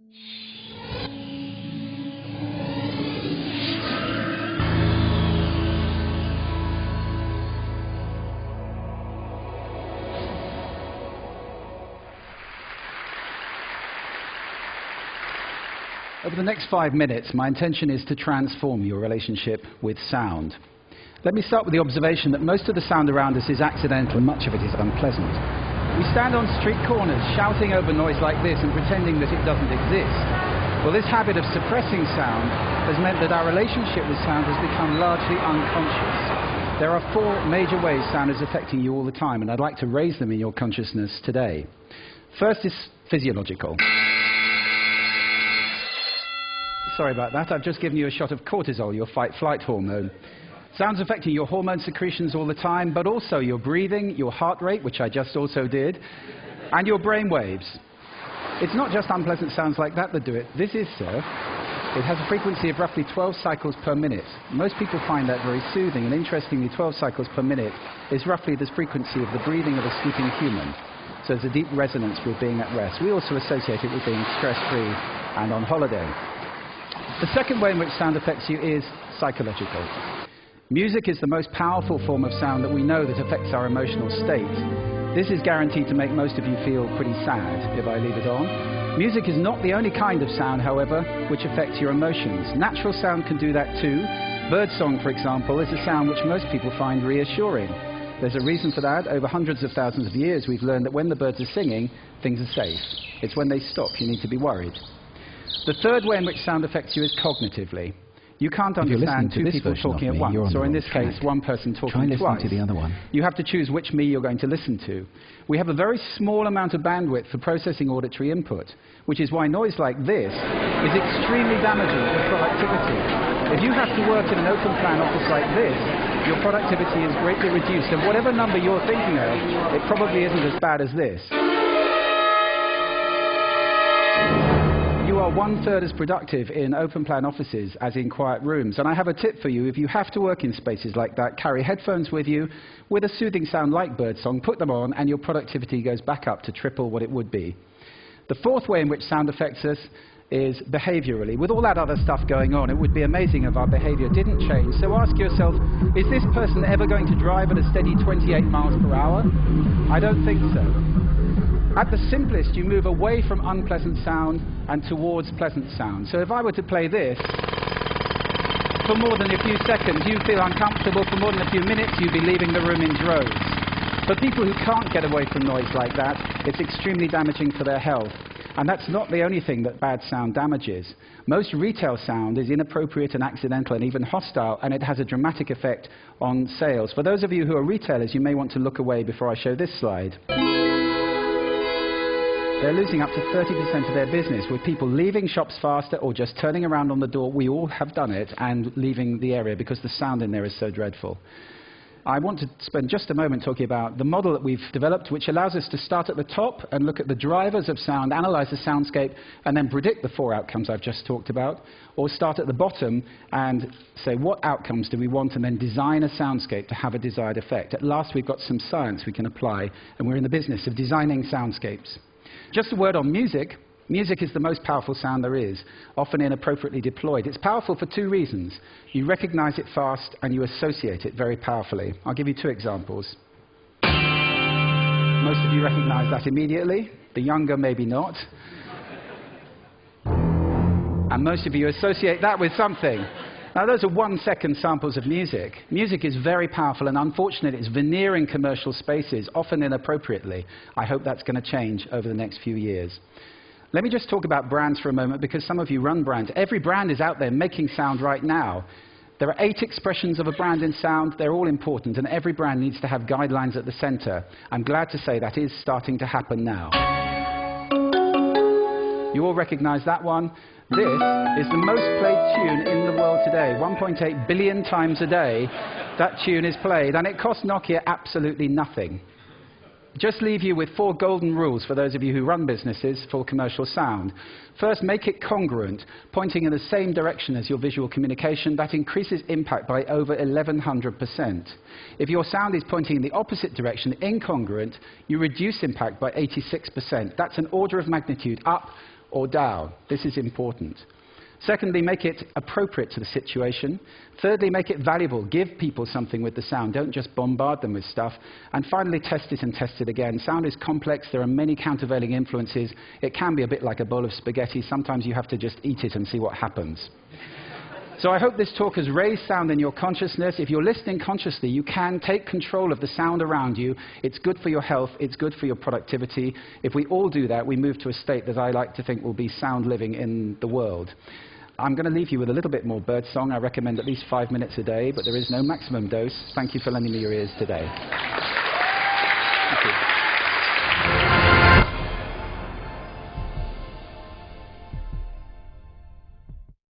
Over the next 5 minutes, my intention is to transform your relationship with sound. Let me start with the observation that most of the sound around us is accidental and much of it is unpleasant. We stand on street corners shouting over noise like this and pretending that it doesn't exist. Well, this habit of suppressing sound has meant that our relationship with sound has become largely unconscious. There are 4 major ways sound is affecting you all the time, and I'd like to raise them in your consciousness today. First is physiological. Sorry about that, I've just given you a shot of cortisol, your fight-flight hormone. Sound's affecting your hormone secretions all the time, but also your breathing, your heart rate, which I just also did, and your brain waves. It's not just unpleasant sounds like that do it. This is, sir. It has a frequency of roughly 12 cycles per minute. Most people find that very soothing, and interestingly, 12 cycles per minute is roughly the frequency of the breathing of a sleeping human. So there's a deep resonance with being at rest. We also associate it with being stress-free and on holiday. The second way in which sound affects you is psychological. Music is the most powerful form of sound that we know that affects our emotional state. This is guaranteed to make most of you feel pretty sad if I leave it on. Music is not the only kind of sound, however, which affects your emotions. Natural sound can do that too. Birdsong, for example, is a sound which most people find reassuring. There's a reason for that. Over hundreds of thousands of years, we've learned that when the birds are singing, things are safe. It's when they stop you need to be worried. The third way in which sound affects you is cognitively. You can't understand 2 people talking at once, or in this case, 1 person talking twice. To the other one. You have to choose which me you're going to listen to. We have a very small amount of bandwidth for processing auditory input, which is why noise like this is extremely damaging for productivity. If you have to work in an open-plan office like this, your productivity is greatly reduced, and whatever number you're thinking of, it probably isn't as bad as this. You are 1/3 as productive in open-plan offices as in quiet rooms. And I have a tip for you. If you have to work in spaces like that, carry headphones with you with a soothing sound like birdsong, put them on, and your productivity goes back up to triple what it would be. The fourth way in which sound affects us is behaviorally. With all that other stuff going on, it would be amazing if our behavior didn't change. So ask yourself, is this person ever going to drive at a steady 28 miles per hour? I don't think so. At the simplest, you move away from unpleasant sound and towards pleasant sound. So if I were to play this, for more than a few seconds, you feel uncomfortable. For more than a few minutes, you'd be leaving the room in droves. For people who can't get away from noise like that, it's extremely damaging for their health. And that's not the only thing that bad sound damages. Most retail sound is inappropriate and accidental and even hostile, and it has a dramatic effect on sales. For those of you who are retailers, you may want to look away before I show this slide. They're losing up to 30% of their business with people leaving shops faster or just turning around on the door. We all have done it, and leaving the area because the sound in there is so dreadful. I want to spend just a moment talking about the model that we've developed, which allows us to start at the top and look at the drivers of sound, analyze the soundscape, and then predict the 4 outcomes I've just talked about, or start at the bottom and say what outcomes do we want, and then design a soundscape to have a desired effect. At last, we've got some science we can apply, and we're in the business of designing soundscapes. Just a word on music. Music is the most powerful sound there is, often inappropriately deployed. It's powerful for 2 reasons. You recognize it fast and you associate it very powerfully. I'll give you 2 examples. Most of you recognize that immediately. The younger, maybe not. And most of you associate that with something. Now, those are 1-second samples of music. Music is very powerful, and unfortunately, it's veneering commercial spaces, often inappropriately. I hope that's going to change over the next few years. Let me just talk about brands for a moment, because some of you run brands. Every brand is out there making sound right now. There are 8 expressions of a brand in sound. They're all important, and every brand needs to have guidelines at the center. I'm glad to say that is starting to happen now. You all recognize that one. This is the most played tune in the world today. 1.8 billion times a day, that tune is played, and it costs Nokia absolutely nothing. Just leave you with 4 golden rules for those of you who run businesses for commercial sound. First, make it congruent, pointing in the same direction as your visual communication. That increases impact by over 1,100%. If your sound is pointing in the opposite direction, incongruent, you reduce impact by 86%. That's an order of magnitude up or down. This is important. Secondly, make it appropriate to the situation. Thirdly, make it valuable. Give people something with the sound. Don't just bombard them with stuff. And finally, test it and test it again. Sound is complex. There are many countervailing influences. It can be a bit like a bowl of spaghetti. Sometimes you have to just eat it and see what happens. So I hope this talk has raised sound in your consciousness. If you're listening consciously, you can take control of the sound around you. It's good for your health. It's good for your productivity. If we all do that, we move to a state that I like to think will be sound living in the world. I'm going to leave you with a little bit more birdsong. I recommend at least 5 minutes a day, but there is no maximum dose. Thank you for lending me your ears today. Thank you.